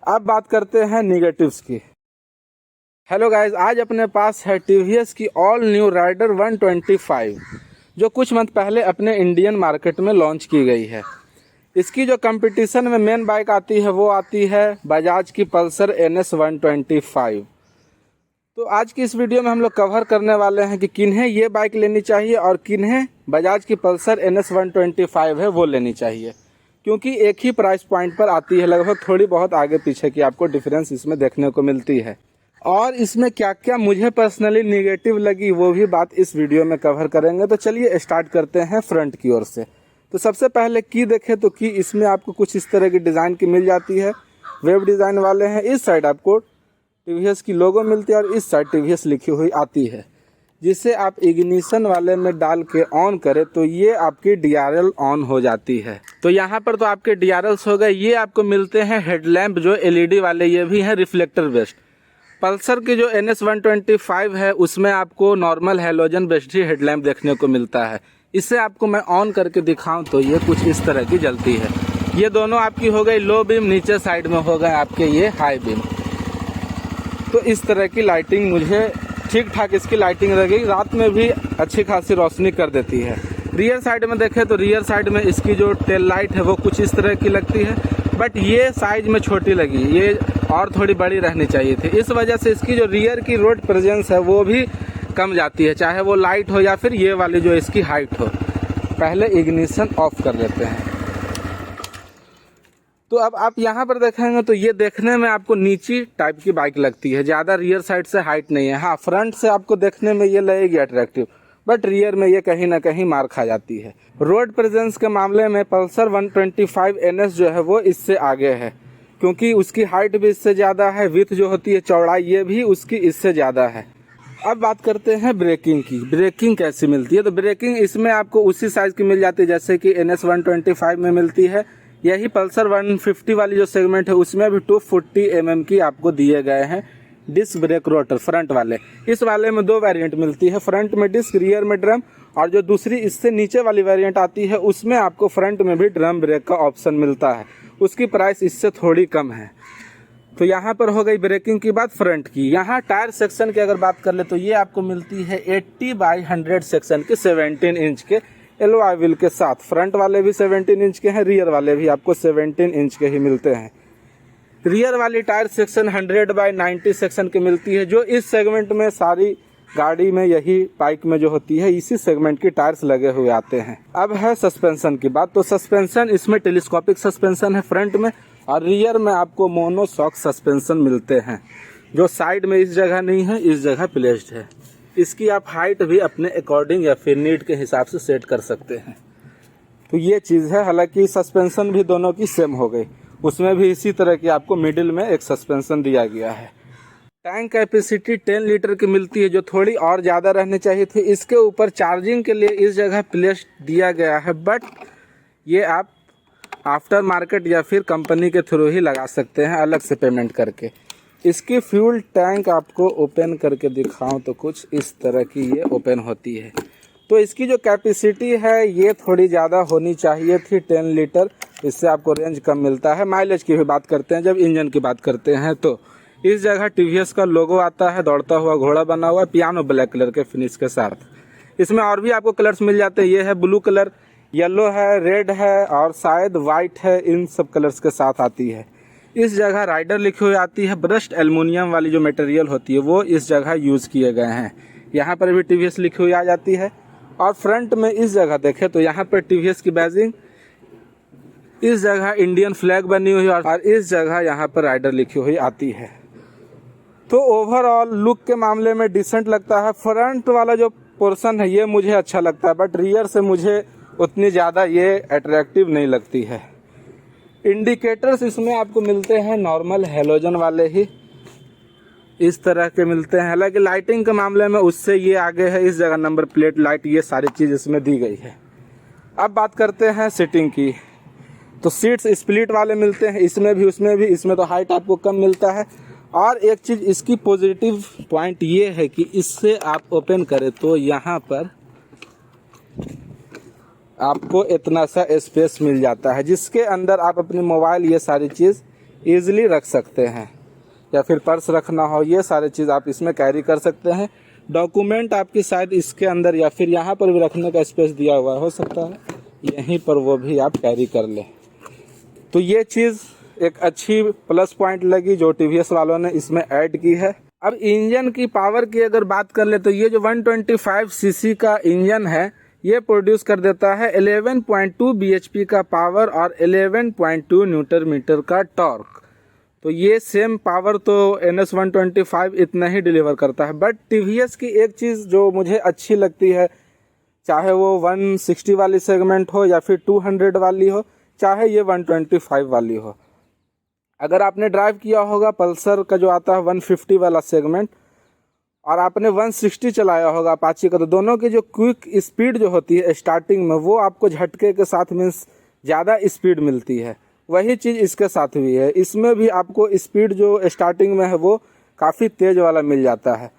अब बात करते हैं निगेटिव्स की। हेलो गाइस, आज अपने पास है टीवीएस की ऑल न्यू राइडर 125 जो कुछ मंथ पहले अपने इंडियन मार्केट में लॉन्च की गई है। इसकी जो कंपटीशन में मेन बाइक आती है वो आती है बजाज की पल्सर NS 125। तो आज की इस वीडियो में हम लोग कवर करने वाले हैं कि किन्हें ये बाइक लेनी चाहिए और किन्हें बजाज की पल्सर NS 125 है वो लेनी चाहिए, क्योंकि एक ही प्राइस पॉइंट पर आती है। लगभग थोड़ी बहुत आगे पीछे की आपको डिफरेंस इसमें देखने को मिलती है। और इसमें क्या क्या मुझे पर्सनली निगेटिव लगी वो भी बात इस वीडियो में कवर करेंगे। तो चलिए स्टार्ट करते हैं फ्रंट की ओर से। तो सबसे पहले की देखें तो की इसमें आपको कुछ इस तरह की डिज़ाइन की मिल जाती है, वेब डिज़ाइन वाले हैं। इस साइड आपको टीवीएस की लोगो मिलती है और इस साइड टीवीएस लिखी हुई आती है, जिसे आप इग्निशन वाले में डाल के ऑन करें तो ये आपकी DRL ऑन हो जाती है। तो यहाँ पर तो आपके DRLs हो गए। ये आपको मिलते हैं हेडलैम्प जो LED वाले, ये भी हैं रिफ्लेक्टर बेस्ड। पल्सर की जो NS 125 है उसमें आपको नॉर्मल हैलोजन बेस्ड ही हेडलैम्प देखने को मिलता है। इसे आपको मैं ऑन करके दिखाऊं तो ये कुछ इस तरह की जलती है। ये दोनों आपकी हो गई लो बीम, नीचे साइड में हो गए आपके ये हाई बीम। तो इस तरह की लाइटिंग मुझे ठीक ठाक इसकी लाइटिंग लगी, रात में भी अच्छी खासी रोशनी कर देती है। रियर साइड में देखें तो रियर साइड में इसकी जो टेल लाइट है वो कुछ इस तरह की लगती है, बट ये साइज में छोटी लगी, ये और थोड़ी बड़ी रहनी चाहिए थी। इस वजह से इसकी जो रियर की रोड प्रेजेंस है वो भी कम जाती है, चाहे वो लाइट हो या फिर ये वाली जो इसकी हाइट हो। पहले इग्निशन ऑफ कर लेते हैं। तो अब आप यहाँ पर देखेंगे तो ये देखने में आपको नीची टाइप की बाइक लगती है, ज़्यादा रियर साइड से हाइट नहीं है। हाँ, फ्रंट से आपको देखने में ये लगेगी अट्रैक्टिव, बट रियर में ये कहीं ना कहीं मार खा जाती है। रोड प्रेजेंस के मामले में पल्सर 125 NS जो है वो इससे आगे है, क्योंकि उसकी हाइट भी इससे ज़्यादा है, विड्थ जो होती है चौड़ाई ये भी उसकी इससे ज़्यादा है। अब बात करते हैं ब्रेकिंग की। ब्रेकिंग कैसी मिलती है? तो ब्रेकिंग इसमें आपको उसी साइज़ की मिल जाती है जैसे कि NS 125 में मिलती है। यही पल्सर 150 वाली जो सेगमेंट है उसमें भी 240 mm की आपको दिए गए हैं डिस्क ब्रेक रोटर फ्रंट वाले। इस वाले में दो वेरिएंट मिलती है, फ्रंट में डिस्क रियर में ड्रम, और जो दूसरी इससे नीचे वाली वेरिएंट आती है उसमें आपको फ्रंट में भी ड्रम ब्रेक का ऑप्शन मिलता है। उसकी प्राइस इससे थोड़ी कम है। तो यहाँ पर हो गई ब्रेकिंग की बात फ्रंट की। यहाँ टायर सेक्शन की अगर बात कर ले तो ये आपको मिलती है 80/100 सेक्शन के 17 इंच के एलॉय व्हील के साथ। फ्रंट वाले भी 17 इंच के हैं, रियर वाले भी आपको 17 इंच के ही मिलते हैं। रियर वाली टायर सेक्शन 100/90 सेक्शन की मिलती है, जो इस सेगमेंट में सारी गाड़ी में यही बाइक में जो होती है इसी सेगमेंट की टायर्स लगे हुए आते हैं। अब है सस्पेंशन की बात। तो सस्पेंशन इसमें टेलीस्कोपिक सस्पेंशन है फ्रंट में, और रियर में आपको मोनोशॉक सस्पेंशन मिलते हैं, जो साइड में इस जगह नहीं है, इस जगह प्लेस्ड है। इसकी आप हाइट भी अपने अकॉर्डिंग या फिर नीड के हिसाब से सेट कर सकते हैं। तो ये चीज़ है। हालांकि सस्पेंशन भी दोनों की सेम हो गई, उसमें भी इसी तरह की आपको मिडिल में एक सस्पेंशन दिया गया है। टैंक कैपेसिटी 10 लीटर की मिलती है, जो थोड़ी और ज़्यादा रहनी चाहिए थी। इसके ऊपर चार्जिंग के लिए इस जगह प्लेस दिया गया है, बट ये आप आफ्टर मार्केट या फिर कंपनी के थ्रू ही लगा सकते हैं अलग से पेमेंट करके। इसकी फ्यूल टैंक आपको ओपन करके दिखाऊं तो कुछ इस तरह की ये ओपन होती है। तो इसकी जो कैपेसिटी है ये थोड़ी ज़्यादा होनी चाहिए थी, 10 लीटर। इससे आपको रेंज कम मिलता है। माइलेज की भी बात करते हैं जब इंजन की बात करते हैं तो इस जगह टीवीएस का लोगो आता है, दौड़ता हुआ घोड़ा बना हुआ पियानो ब्लैक कलर के फिनिश के साथ। इसमें और भी आपको कलर्स मिल जाते हैं। ये है ब्लू कलर, येलो है, रेड है और शायद वाइट है, इन सब कलर्स के साथ आती है। इस जगह राइडर लिखी हुई आती है। ब्रश्ड एल्युमिनियम वाली जो मटेरियल होती है वो इस जगह यूज़ किए गए हैं। यहाँ पर भी टीवीएस लिखी हुई आ जाती है। और फ्रंट में इस जगह देखें तो यहाँ पर टीवीएस की बैजिंग, इस जगह इंडियन फ्लैग बनी हुई है और इस जगह यहाँ पर राइडर लिखी हुई आती है। तो ओवरऑल लुक के मामले में डिसेंट लगता है। फ्रंट वाला जो पोर्शन है ये मुझे अच्छा लगता है, बट रियर से मुझे उतनी ज़्यादा ये अट्रैक्टिव नहीं लगती है। इंडिकेटर्स इसमें आपको मिलते हैं नॉर्मल हैलोजन वाले ही, इस तरह के मिलते हैं। हालांकि लाइटिंग के मामले में उससे ये आगे है। इस जगह नंबर प्लेट लाइट, ये सारी चीज़ इसमें दी गई है। अब बात करते हैं सीटिंग की। तो सीट्स स्प्लिट वाले मिलते हैं, इसमें भी उसमें भी। इसमें तो हाइट आपको कम मिलता है। और एक चीज़ इसकी पॉजिटिव पॉइंट ये है कि इससे आप ओपन करें तो यहाँ पर आपको इतना सा स्पेस मिल जाता है, जिसके अंदर आप अपनी मोबाइल ये सारी चीज़ ईजिली रख सकते हैं, या फिर पर्स रखना हो, ये सारे चीज़ आप इसमें कैरी कर सकते हैं। डॉक्यूमेंट आपकी शायद इसके अंदर या फिर यहाँ पर भी रखने का स्पेस दिया हुआ हो सकता है, यहीं पर वो भी आप कैरी कर लें। तो ये चीज़ एक अच्छी प्लस पॉइंट लगी जो टीवीएस वालों ने इसमें ऐड की है। अब इंजन की पावर की अगर बात कर ले तो ये जो 125 सीसी का इंजन है ये प्रोड्यूस कर देता है 11.2 bhp का पावर और 11.2 न्यूटन मीटर का टॉर्क। तो ये सेम पावर तो NS 125 इतना ही डिलीवर करता है। बट टीवीएस की एक चीज़ जो मुझे अच्छी लगती है, चाहे वो 160 वाली सेगमेंट हो या फिर 200 वाली हो, चाहे ये 125 वाली हो, अगर आपने ड्राइव किया होगा पल्सर का जो आता है 150 वाला सेगमेंट और आपने 160 चलाया होगा अपाची का, तो दोनों की जो क्विक स्पीड जो होती है स्टार्टिंग में वो आपको झटके के साथ मीन्स ज़्यादा स्पीड मिलती है। वही चीज़ इसके साथ हुई है, इसमें भी आपको स्पीड जो स्टार्टिंग में है वो काफ़ी तेज़ वाला मिल जाता है।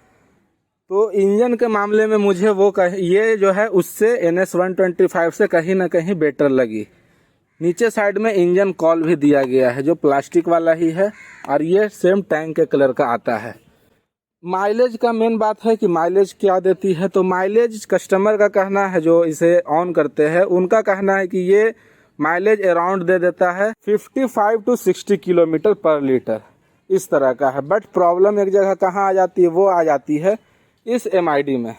तो इंजन के मामले में मुझे वो ये जो है उससे NS 125 से कहीं ना कहीं बेटर लगी। नीचे साइड में इंजन कॉल भी दिया गया है जो प्लास्टिक वाला ही है और ये सेम टैंक के कलर का आता है। माइलेज का मेन बात है कि माइलेज क्या देती है, तो माइलेज कस्टमर का कहना है जो इसे ऑन करते हैं, उनका कहना है कि ये माइलेज अराउंड दे देता है 55 to 60 किलोमीटर पर लीटर, इस तरह का है। बट प्रॉब्लम एक जगह कहाँ आ जाती है, वो आ जाती है इस MID में,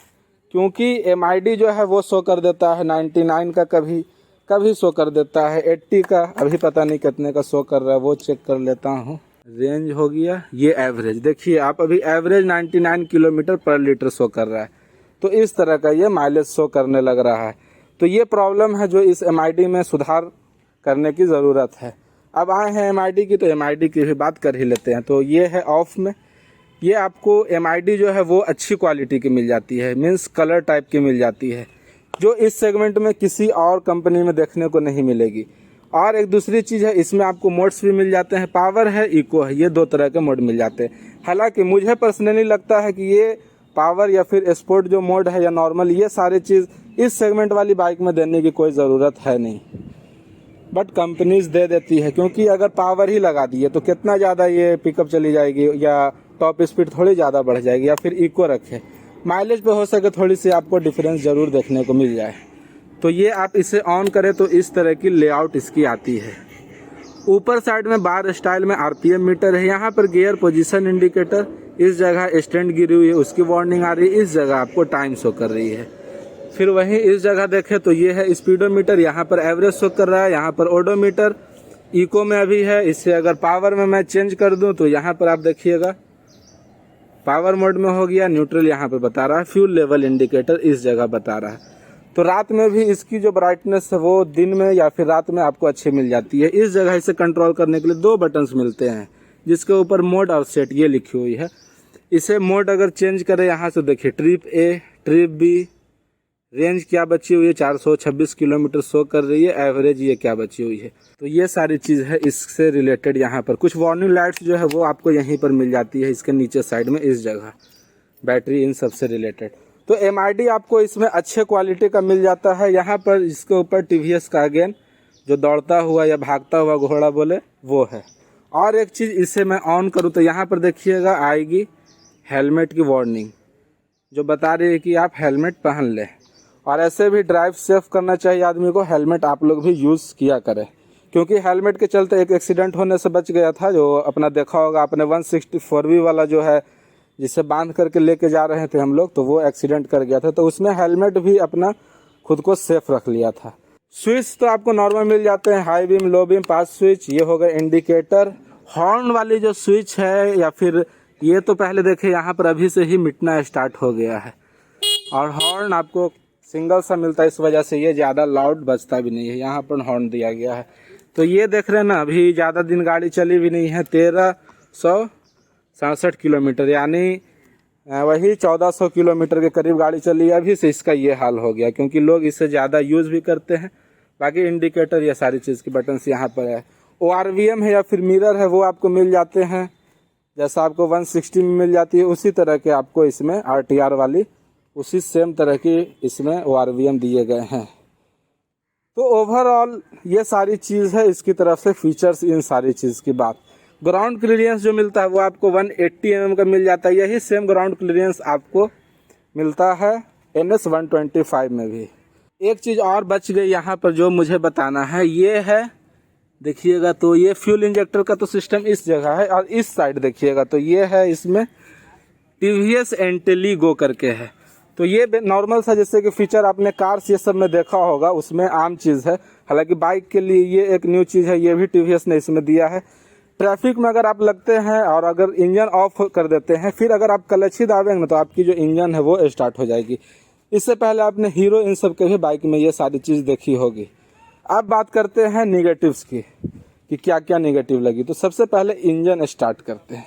क्योंकि MID जो है वो शो कर देता है 99 का, कभी कभी शो कर देता है 80 का, अभी पता नहीं कितने का शो कर रहा है, वो चेक कर लेता हूँ। रेंज हो गया, ये एवरेज देखिए आप, अभी एवरेज 99 किलोमीटर पर लीटर शो कर रहा है। तो इस तरह का ये माइलेज शो करने लग रहा है। तो ये प्रॉब्लम है जो इस MID में सुधार करने की ज़रूरत है। अब आए हैं MID की, तो MID की भी बात कर ही लेते हैं। तो ये है ऑफ में, ये आपको MID जो है वो अच्छी क्वालिटी की मिल जाती है, मीन्स कलर टाइप की मिल जाती है, जो इस सेगमेंट में किसी और कंपनी में देखने को नहीं मिलेगी। और एक दूसरी चीज़ है, इसमें आपको मोड्स भी मिल जाते हैं, पावर है, इको है, ये दो तरह के मोड मिल जाते हैं। हालांकि मुझे पर्सनली लगता है कि ये पावर या फिर स्पोर्ट जो मोड है या नॉर्मल, ये सारी चीज़ इस सेगमेंट वाली बाइक में देने की कोई ज़रूरत है नहीं, बट कंपनीज दे देती है, क्योंकि अगर पावर ही लगा दिए तो कितना ज़्यादा ये पिकअप चली जाएगी या टॉप स्पीड थोड़ी ज़्यादा बढ़ जाएगी, या फिर इको रखे, माइलेज पे हो सके थोड़ी सी आपको डिफरेंस ज़रूर देखने को मिल जाए। तो ये आप इसे ऑन करें तो इस तरह की लेआउट इसकी आती है। ऊपर साइड में बार स्टाइल में RPM मीटर है, यहाँ पर गियर पोजीशन इंडिकेटर, इस जगह स्टैंड गिरी हुई है उसकी वार्निंग आ रही है, इस जगह आपको टाइम शो कर रही है। फिर वहीं इस जगह देखें तो ये है स्पीडोमीटर, यहाँ पर एवरेज शो कर रहा है, यहाँ पर ओडोमीटर इको में अभी है। इससे अगर पावर में मैं चेंज कर दूँ तो यहाँ पर आप देखिएगा पावर मोड में हो गया, न्यूट्रल यहाँ पे बता रहा है, फ्यूल लेवल इंडिकेटर इस जगह बता रहा है। तो रात में भी इसकी जो ब्राइटनेस है वो दिन में या फिर रात में आपको अच्छी मिल जाती है। इस जगह इसे कंट्रोल करने के लिए दो बटन्स मिलते हैं जिसके ऊपर मोड और सेट ये लिखी हुई है। इसे मोड अगर चेंज करें यहाँ से देखिए, trip A, trip B, range क्या बची हुई है 426 किलोमीटर शो कर रही है, एवरेज ये क्या बची हुई है। तो ये सारी चीज़ है इससे रिलेटेड। यहाँ पर कुछ वार्निंग लाइट्स जो है वो आपको यहीं पर मिल जाती है, इसके नीचे साइड में इस जगह, बैटरी इन सब से रिलेटेड। तो MID आपको इसमें अच्छे क्वालिटी का मिल जाता है। यहाँ पर इसके ऊपर TVS का अगेन जो दौड़ता हुआ या भागता हुआ घोड़ा बोले वो है। और एक चीज़, इसे मैं ऑन करूँ तो यहाँ पर देखिएगा आएगी हेलमेट की वार्निंग जो बता रही है कि आप हेलमेट पहन लें। और ऐसे भी ड्राइव सेफ करना चाहिए आदमी को, हेलमेट आप लोग भी यूज़ किया करें, क्योंकि हेलमेट के चलते एक एक्सीडेंट होने से बच गया था, जो अपना देखा होगा आपने 164V वाला जो है जिसे बांध करके लेके जा रहे थे हम लोग, तो वो एक्सीडेंट कर गया था। तो उसमें हेलमेट भी अपना खुद को सेफ रख लिया था। स्विच तो आपको नॉर्मल मिल जाते हैं, हाई बीम, लो बीम, पास स्विच, ये हो गए इंडिकेटर। हॉर्न वाली जो स्विच है या फिर ये तो पहले देखे यहाँ पर अभी से ही मिटना स्टार्ट हो गया है। और हॉर्न आपको सिंगल सा मिलता है, इस वजह से ये ज़्यादा लाउड बजता भी नहीं है। यहाँ पर हॉर्न दिया गया है। तो ये देख रहे हैं ना, अभी ज़्यादा दिन गाड़ी चली भी नहीं है, 1367 किलोमीटर, यानी वही 1400 किलोमीटर के करीब गाड़ी चली है, अभी से इसका ये हाल हो गया, क्योंकि लोग इसे ज़्यादा यूज़ भी करते हैं। बाकी इंडिकेटर या सारी चीज़ की बटन्स यहाँ पर है। ORVM है या फिर मिरर है वो आपको मिल जाते हैं, जैसा आपको 160 में मिल जाती है उसी तरह के आपको इसमें RTR वाली उसी सेम तरह की इसमें ORVM दिए गए हैं। तो ओवरऑल ये सारी चीज़ है इसकी तरफ से फीचर्स, इन सारी चीज़ की बात। ग्राउंड क्लियरेंस जो मिलता है वो आपको 180 mm का मिल जाता है। यही सेम ग्राउंड क्लियरेंस आपको मिलता है NS 125 में भी। एक चीज़ और बच गई यहाँ पर जो मुझे बताना है, ये है देखिएगा तो ये फ्यूल इंजेक्टर का तो सिस्टम इस जगह है, और इस साइड देखिएगा तो ये है, इसमें TVS इंटेलिगो करके है। तो ये नॉर्मल सा जैसे कि फीचर आपने कार्स ये सब में देखा होगा, उसमें आम चीज़ है। हालांकि बाइक के लिए ये एक न्यू चीज़ है, ये भी TVS ने इसमें दिया है। ट्रैफिक में अगर आप लगते हैं और अगर इंजन ऑफ कर देते हैं, फिर अगर आप क्लच ही दाबेंगे तो आपकी जो इंजन है वो स्टार्ट हो जाएगी। इससे पहले आपने हीरो इन सब के भी बाइक में ये सारी चीज़ देखी होगी। अब बात करते हैं निगेटिव्स की कि क्या क्या निगेटिव लगी। तो सबसे पहले इंजन स्टार्ट करते हैं।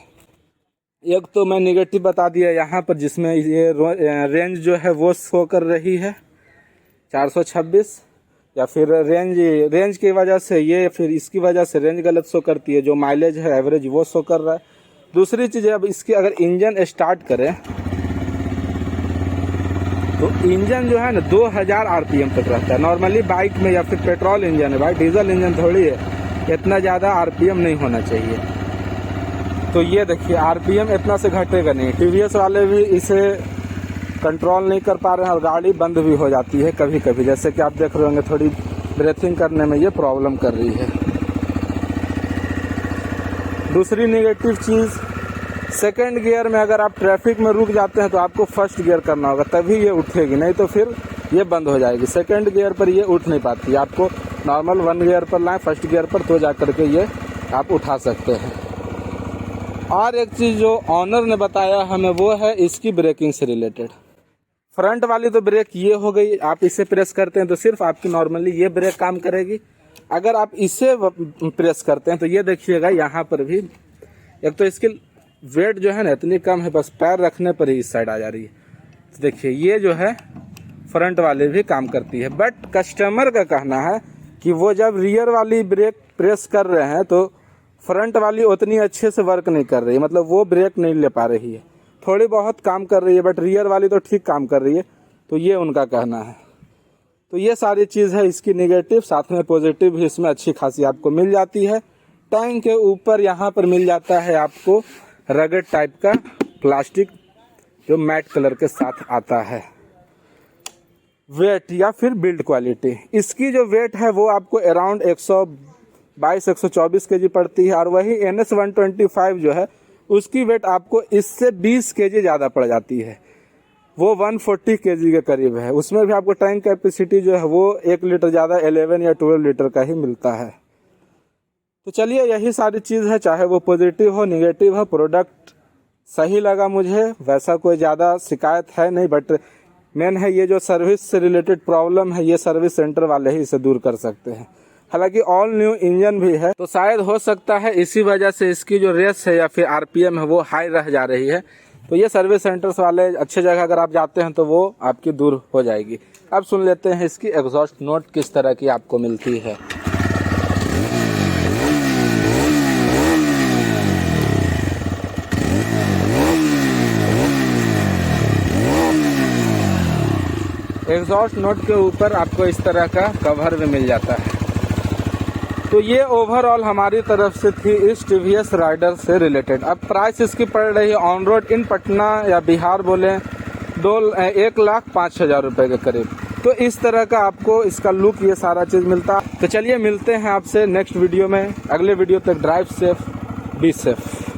एक तो मैं निगेटिव बता दिया यहाँ पर, जिसमें ये रेंज जो है वो शो कर रही है 426, या फिर रेंज की वजह से ये, फिर इसकी वजह से रेंज गलत शो करती है। जो माइलेज है एवरेज वो शो कर रहा है। दूसरी चीज़ है, अब इसकी अगर इंजन स्टार्ट करें तो इंजन जो है ना 2000 RPM तक रहता है। नॉर्मली बाइक में या फिर पेट्रोल इंजन है भाई, डीजल इंजन थोड़ी है, इतना ज़्यादा RPM नहीं होना चाहिए। तो ये देखिए RPM इतना से घटेगा नहीं। TVS वाले भी इसे कंट्रोल नहीं कर पा रहे हैं और गाड़ी बंद भी हो जाती है कभी कभी, जैसे कि आप देख रहे होंगे थोड़ी ब्रेथिंग करने में ये प्रॉब्लम कर रही है। दूसरी नेगेटिव चीज़, सेकंड गियर में अगर आप ट्रैफिक में रुक जाते हैं तो आपको फर्स्ट गियर करना होगा, तभी ये उठेगी, नहीं तो फिर ये बंद हो जाएगी। सेकंड गियर पर ये उठ नहीं पाती, आपको नॉर्मल 1 गियर पर लाएं, फर्स्ट गियर पर, तो जा करके ये आप उठा सकते हैं। और एक चीज़ जो ऑनर ने बताया हमें वो है इसकी ब्रेकिंग से रिलेटेड। फ्रंट वाली तो ब्रेक ये हो गई, आप इसे प्रेस करते हैं तो सिर्फ आपकी नॉर्मली ये ब्रेक काम करेगी। अगर आप इसे प्रेस करते हैं तो ये देखिएगा यहाँ पर भी, एक तो इसकी वेट जो है ना इतनी कम है, बस पैर रखने पर ही इस साइड आ जा रही है। तो देखिए ये जो है फ्रंट वाले भी काम करती है। बट कस्टमर का कहना है कि वो जब रियर वाली ब्रेक प्रेस कर रहे हैं तो फ्रंट वाली उतनी अच्छे से वर्क नहीं कर रही है, मतलब वो ब्रेक नहीं ले पा रही है। थोड़ी बहुत काम कर रही है बट रियर वाली तो ठीक काम कर रही है। तो ये उनका कहना है। तो ये सारी चीज़ है इसकी नेगेटिव, साथ में पॉजिटिव भी इसमें अच्छी खासी आपको मिल जाती है। टैंक के ऊपर यहाँ पर मिल जाता है आपको रगड़ टाइप का प्लास्टिक जो मैट कलर के साथ आता है। वेट या फिर बिल्ड क्वालिटी, इसकी जो वेट है वो आपको अराउंड 122-124 kg पड़ती है, और वही NS 125 जो है उसकी वेट आपको इससे 20 kg ज़्यादा पड़ जाती है, वो 140 kg के करीब है। उसमें भी आपको टैंक कैपेसिटी जो है वो 1 लीटर ज़्यादा 11 या 12 लीटर का ही मिलता है। तो चलिए यही सारी चीज़ है, चाहे वो पॉजिटिव हो नेगेटिव हो, प्रोडक्ट सही लगा मुझे, वैसा कोई ज़्यादा शिकायत है नहीं। बट मेन है ये जो सर्विस से रिलेटेड प्रॉब्लम है, ये सर्विस सेंटर वाले ही इसे दूर कर सकते हैं। हालांकि ऑल न्यू इंजन भी है, तो शायद हो सकता है इसी वजह से इसकी जो रेस है या फिर RPM है वो हाई रह जा रही है। तो ये सर्विस सेंटर्स वाले अच्छे जगह अगर आप जाते हैं तो वो आपकी दूर हो जाएगी। अब सुन लेते हैं इसकी एग्जॉस्ट नोट किस तरह की आपको मिलती है। एग्जॉस्ट नोट के ऊपर आपको इस तरह का कवर भी मिल जाता है। तो ये ओवरऑल हमारी तरफ से थी इस TVS राइडर से रिलेटेड। अब प्राइस इसकी पड़ रही है ऑन रोड इन पटना या बिहार बोले 1,05,000 रुपये के करीब। तो इस तरह का आपको इसका लुक ये सारा चीज़ मिलता। तो चलिए मिलते हैं आपसे नेक्स्ट वीडियो में। अगले वीडियो तक ड्राइव सेफ, बी सेफ।